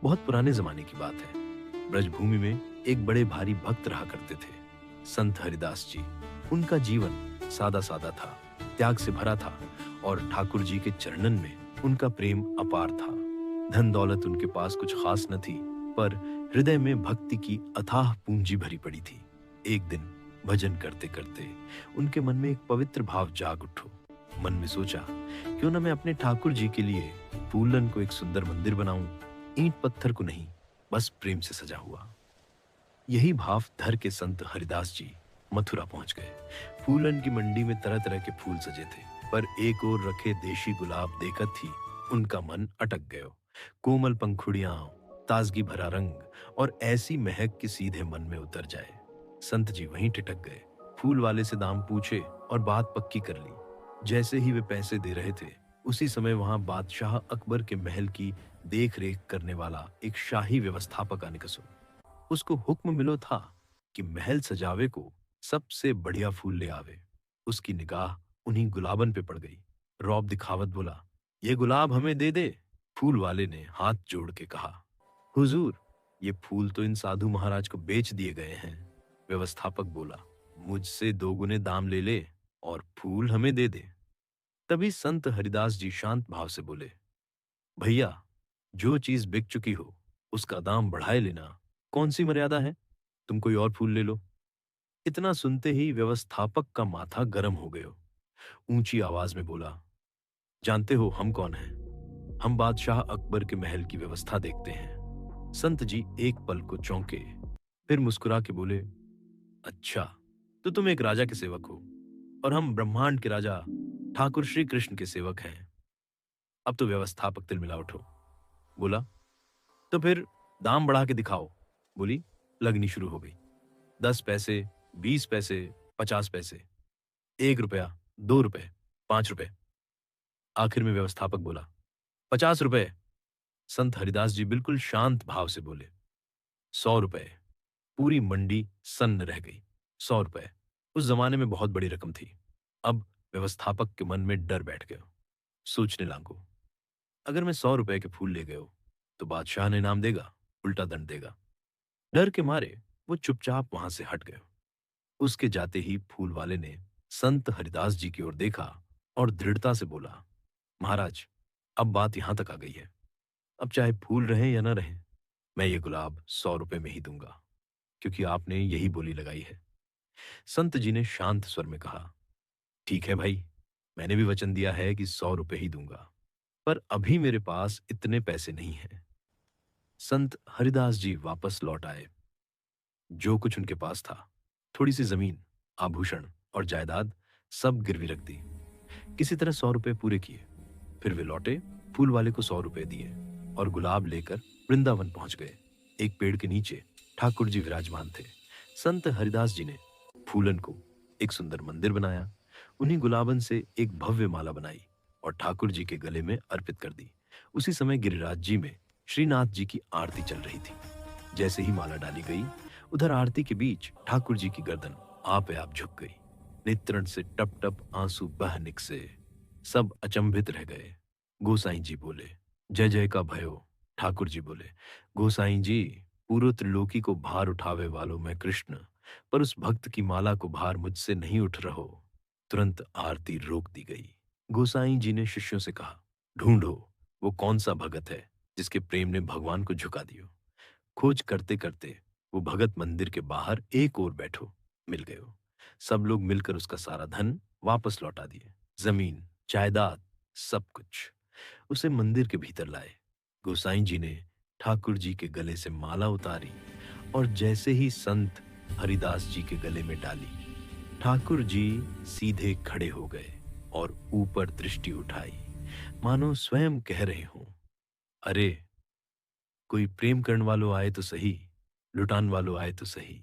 बहुत पुराने जमाने की बात है। ब्रजभूमि में एक बड़े भारी भक्त रहा करते थे, संत हरिदास जी। उनका जीवन सादा सादा था, त्याग से भरा था और ठाकुर जी के चरणन में उनका प्रेम अपार था। धन दौलत उनके पास कुछ खास न थी, पर हृदय में भक्ति की अथाह पूंजी भरी पड़ी थी। एक दिन भजन करते करते उनके मन में एक पवित्र भाव जाग उठो। मन में सोचा, क्यों न मैं अपने ठाकुर जी के लिए फूलन को एक सुंदर मंदिर बनाऊं, ईंट पत्थर को नहीं, बस प्रेम से सजा हुआ। यही भाव धर के संत हरिदास जी मथुरा पहुंच गए। फूलन की मंडी में तरह तरह के फूल सजे थे, पर एक ओर रखे देशी गुलाब देखत ही उनका मन अटक गयो। कोमल पंखुड़ियां, ताजगी भरा रंग और ऐसी महक कि सीधे मन में उतर जाए। संत जी वहीं टिटक गए, फूल वाले से दाम पूछे और बात पक्की कर ली। जैसे ही वे पैसे दे रहे थे, उसी समय वहां बादशाह अकबर के महल की देख रेख करने वाला एक शाही व्यवस्थापक आ निकसो। उसको हुक्म मिलो था कि महल सजावे को सबसे बढ़िया फूल ले आवे। उसकी निगाह उन्हीं गुलाबन पे पड़ गई। रौब दिखावत बोला, ये गुलाब हमें दे दे। फूल वाले ने हाथ जोड़ के कहा, हुजूर, ये फूल तो इन साधु महाराज को बेच दिए गए हैं। व्यवस्थापक बोला, मुझसे दोगुने दाम ले ले और फूल हमें दे दे। तभी संत हरिदास जी शांत भाव से बोले, भैया, जो चीज बिक चुकी हो उसका दाम बढ़ाए लेना, कौन सी मर्यादा है? तुम कोई और फूल ले लो। इतना सुनते ही व्यवस्थापक का माथा गर्म हो गयो। ऊंची आवाज में बोला, जानते हो हम कौन हैं? हम बादशाह अकबर के महल की व्यवस्था देखते हैं। संत जी एक पल को चौंके, फिर मुस्कुरा के बोले, अच्छा, तो तुम एक राजा के सेवक हो और हम ब्रह्मांड के राजा ठाकुर श्री कृष्ण के सेवक हैं। अब तो व्यवस्थापक तिलमिला उठो। बोला, तो फिर दाम बढ़ा के दिखाओ। बोली लगनी शुरू हो गई। 10 पैसे, 20 पैसे, 50 पैसे, 1 रुपया, 2 रुपए, 5 रुपए। आखिर में व्यवस्थापक बोला, 50 रुपए। संत हरिदास जी बिल्कुल शांत भाव से बोले, 100 रुपए। पूरी मंडी सन्न रह गई। 100 रुपए उस जमाने में बहुत बड़ी रकम थी। अब व्यवस्थापक के मन में डर बैठ गया। सोचने लागो, अगर मैं 100 रुपए के फूल ले गयो तो बादशाह ने इनाम देगा, उल्टा दंड देगा। डर के मारे वो चुपचाप वहां से हट गए। उसके जाते ही फूल वाले ने संत हरिदास जी की ओर देखा और दृढ़ता से बोला, महाराज, अब बात यहां तक आ गई है। अब चाहे फूल रहे या न रहे, मैं ये गुलाब 100 रुपए में ही दूंगा, क्योंकि आपने यही बोली लगाई है। संत जी ने शांत स्वर में कहा, ठीक है भाई, मैंने भी वचन दिया है कि 100 रुपए ही दूंगा, पर अभी मेरे पास इतने पैसे नहीं हैं। संत हरिदास जी वापस लौट आए। जो कुछ उनके पास था, थोड़ी सी जमीन, आभूषण और जायदाद, सब गिरवी रख दी। किसी तरह 100 रुपए पूरे किए। फिर वे लौटे, फूल वाले को 100 रुपए दिए और गुलाब लेकर वृंदावन पहुंच गए। एक पेड़ के नीचे ठाकुर जी विराजमान थे। संत हरिदास जी ने फूलन को एक सुंदर मंदिर बनाया, उन्हीं गुलाबन से एक भव्य माला बनाई और ठाकुर जी के गले में अर्पित कर दी। उसी समय गिरिराज जी में श्रीनाथ जी की आरती चल रही थी। जैसे ही माला डाली गई, उधर आरती के बीच ठाकुर जी की गर्दन आप झुक गई। नेत्रण से टप टप आंसू बह निकसे। सब अचंभित रह गए। गोसाई जी बोले, जय जय का भयो। ठाकुर जी बोले, गोसाई जी, पूरो त्रिलोकी को भार उठावे वालों मैं कृष्ण, पर उस भक्त की माला को भार मुझसे नहीं उठ रहो। तुरंत आरती रोक दी गई। गोसाई जी ने शिष्यों से कहा, ढूंढो, वो कौन सा भगत है जिसके प्रेम ने भगवान को झुका दियो। खोज करते करते वो भगत मंदिर के बाहर एक ओर बैठो मिल गयो। सब लोग मिलकर उसका सारा धन वापस लौटा दिए, जमीन, जायदाद, सब कुछ। उसे मंदिर के भीतर लाए। गोसाई जी ने ठाकुर जी के गले से माला उतारी और जैसे ही संत हरिदास जी के गले में डाली, ठाकुर जी सीधे खड़े हो गए और ऊपर दृष्टि उठाई, मानो स्वयं कह रहे हों, अरे, कोई प्रेम करण वालो आए तो सही, लुटान वालो आए तो सही।